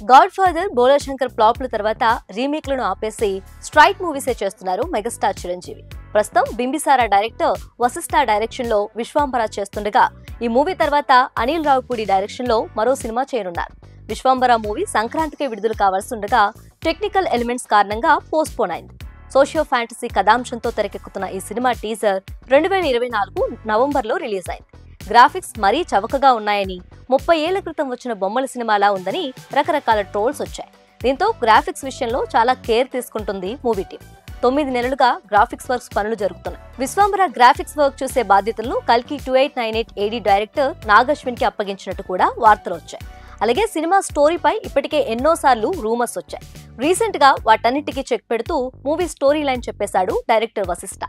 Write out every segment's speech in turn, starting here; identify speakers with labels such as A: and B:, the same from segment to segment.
A: God father, Bhola Shankar ఫ్లాప్ల తర్వాత రీమేక్లను ఆపేసి స్ట్రైక్ మూవీసే చేస్తున్నారు మెగాస్టార్ చిరంజీవి. ప్రస్తుతం బింబిసారా డైరెక్టర్ వశిష్ఠ డైరెక్షన్ లో విశ్వాంబర చేస్తుండగా ఈ మూవీ తర్వాత అనిల్ రావిపూడి డైరెక్షన్ లో మరో సినిమా చేయనున్నారు. విశ్వాంబర మూవీ సంక్రాంతికి విడుదల కావాల్సి ఉండగా టెక్నికల్ ఎలిమెంట్స్ కారణంగా పోస్ట్ పోన్ అయింది. సోషియో ఫ్యాంటసీ కథాంశంతో తెరకెక్కుతున్న ఈ సినిమా టీజర్ 2024 నవంబర్లో రిలీజ్ అయింది. గ్రాఫిక్స్ మరీ చవకగా ఉన్నాయని, 30 ఏళ్ల క్రితం వచ్చిన బొమ్మల సినిమాలా ఉందని రకరకాల ట్రోల్స్ వచ్చాయి. దీంతో గ్రాఫిక్స్ విషయంలో చాలా కేర్ తీసుకుంటుంది మూవీ టీం. 9 నెలలుగా గ్రాఫిక్స్ వర్క్స్ పనులు జరుగుతున్నాయి. విశ్వాంబర గ్రాఫిక్స్ వర్క్ చూసే బాధ్యతలను కల్కి 2898 AD డైరెక్టర్ నాగశ్విన్ కి అప్పగించినట్టు కూడా వార్తలు వచ్చాయి. అలాగే సినిమా స్టోరీపై ఇప్పటికే ఎన్నోసార్లు రూమర్స్ వచ్చాయి. రీసెంట్ గా వాటన్నిటికీ చెక్ పెడుతూ మూవీ స్టోరీ లైన్ చెప్పేశాడు డైరెక్టర్ వశిష్ఠ.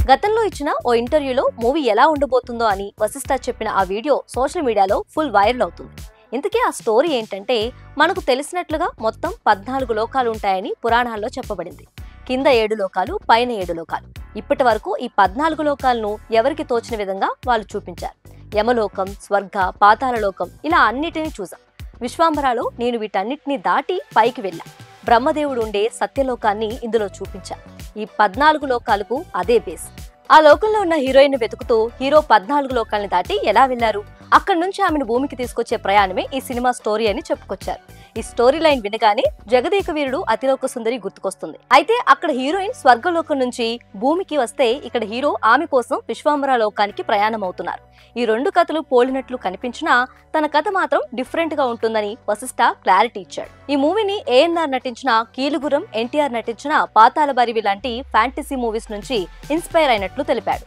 A: గతంలో ఇచ్చిన ఓ ఇంటర్వ్యూలో మూవీ ఎలా ఉండబోతుందో అని వశిష్ఠ చెప్పిన ఆ వీడియో సోషల్ మీడియాలో ఫుల్ వైరల్ అవుతుంది. ఇంతకీ ఆ స్టోరీ ఏంటంటే, మనకు తెలిసినట్లుగా మొత్తం 14 లోకాలు ఉంటాయని పురాణాల్లో చెప్పబడింది. కింద 7 లోకాలు, పైన 7 లోకాలు. ఇప్పటి వరకు ఈ 14 లోకాలను ఎవరికి తోచిన విధంగా వాళ్ళు చూపించారు. యమలోకం, స్వర్గ, పాతాళలోకం ఇలా అన్నిటినీ చూసాం. విశ్వాంబరాలో నేను వీటన్నిటినీ దాటి పైకి వెళ్ళా. బ్రహ్మదేవుడు ఉండే సత్యలోకాన్ని ఇందులో చూపించా. ఈ 14 లోకాలకు అదే బేస్. ఆ లోకంలో ఉన్న హీరోయిన్ వెతుకుతూ హీరో 14 లోకాలను దాటి ఎలా వెళ్లారు, అక్కడి నుంచి ఆమెను భూమికి తీసుకొచ్చే ప్రయాణమే ఈ సినిమా స్టోరీ అని చెప్పుకొచ్చారు. ఈ స్టోరీ లైన్ వినగానే జగదేక వీరుడు అతిలోక సుందరి గుర్తుకొస్తుంది. అయితే అక్కడ హీరోయిన్ స్వర్గలోకం నుంచి భూమికి వస్తే, ఇక్కడ హీరో ఆమె కోసం విశ్వాంబర లోకానికి ప్రయాణం అవుతున్నారు. ఈ రెండు కథలు పోలినట్లు కనిపించినా తన కథ మాత్రం డిఫరెంట్ గా ఉంటుందని వశిష్ఠ క్లారిటీ ఇచ్చాడు. ఈ మూవీని ANR నటించిన కీలుగురం, NTR నటించిన పాతాళ భైరవి లాంటి ఫ్యాంటసీ మూవీస్ నుంచి ఇన్స్పైర్ అయినట్లు తెలిపాడు.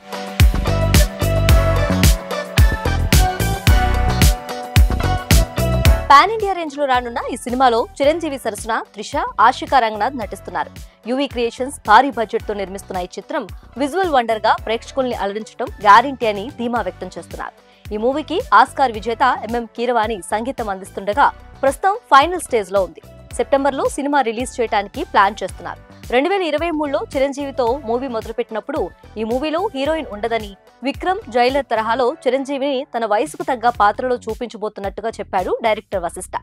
A: పాన్ ఇండియా రేంజ్ లో రానున్న ఈ సినిమాలో చిరంజీవి సరసన త్రిష, ఆశికా రంగనాథ్ నటిస్తున్నారు. యువి క్రియేషన్స్ భారీ బడ్జెట్ తో నిర్మిస్తున్న ఈ చిత్రం విజువల్ వండర్ గా ప్రేక్షకుల్ని అలరించడం గ్యారంటీ అని ధీమా వ్యక్తం చేస్తున్నారు. ఈ మూవీకి ఆస్కార్ విజేత MM కీరవాణి సంగీతం అందిస్తుండగా ప్రస్తుతం ఫైనల్ స్టేజ్ లో ఉంది. సెప్టెంబర్లో సినిమా రిలీజ్ చేయడానికి ప్లాన్ చేస్తున్నారు. 2023లో చిరంజీవితో మూవీ మొదలుపెట్టినప్పుడు ఈ మూవీలో హీరోయిన్ ఉండదని, విక్రమ్, జైలర్ తరహాలో చిరంజీవిని తన వయసుకు తగ్గ పాత్రలో చూపించబోతున్నట్టుగా చెప్పాడు డైరెక్టర్ వశిష్ఠ.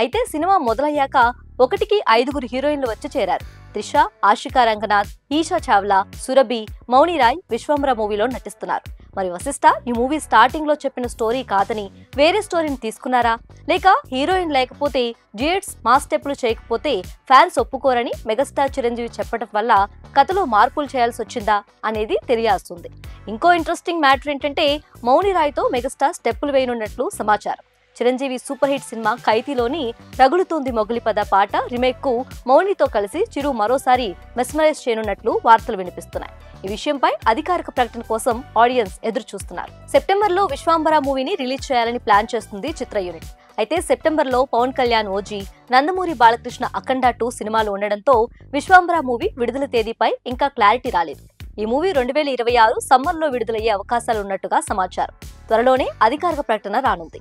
A: అయితే సినిమా మొదలయ్యాక 1కి 5 హీరోయిన్లు వచ్చి చేరారు. త్రిష, ఆశికా రంగనాథ్, ఈషా చావ్లా, సురభి, మౌని రాయ్ విశ్వాంబర మూవీలో నటిస్తున్నారు. మరి వశిష్ఠ ఈ మూవీ స్టార్టింగ్ లో చెప్పిన స్టోరీ కాదని వేరే స్టోరీని తీసుకున్నారా, లేక హీరోయిన్ లేకపోతే డ్యూయెట్స్, మాస్ స్టెప్లు చేయకపోతే ఫ్యాన్స్ ఒప్పుకోరని మెగాస్టార్ చిరంజీవి చెప్పడం వల్ల కథలో మార్పులు చేయాల్సి వచ్చిందా అనేది తెలియాల్సింది. ఇంకో ఇంట్రెస్టింగ్ మ్యాటర్ ఏంటంటే, మౌని రాయ్తో మెగాస్టార్ స్టెప్పులు వేయనున్నట్లు సమాచారం. చిరంజీవి సూపర్ హిట్ సినిమా ఖైదీలోని రగులుతోంది మొగలి పద పాట రీమేక్ కు మౌనితో కలిసి చిరు మరోసారి మెస్మరైజ్ చేయనున్నట్లు వార్తలు వినిపిస్తున్నాయి. ఈ విషయంపై అధికారిక ప్రకటన కోసం ఆడియన్స్ ఎదురు చూస్తున్నారు. సెప్టెంబర్లో విశ్వాంబర మూవీని రిలీజ్ చేయాలని ప్లాన్ చేస్తుంది చిత్ర యూనిట్. అయితే సెప్టెంబర్లో పవన్ కళ్యాణ్ ఓజీ, నందమూరి బాలకృష్ణ అఖండ 2 సినిమాలు ఉండడంతో విశ్వాంబర మూవీ విడుదల తేదీపై ఇంకా క్లారిటీ రాలేదు. ఈ మూవీ 2026 సమ్మర్లో విడుదలయ్యే అవకాశాలు ఉన్నట్టుగా సమాచారం. త్వరలోనే అధికారిక ప్రకటన రానుంది.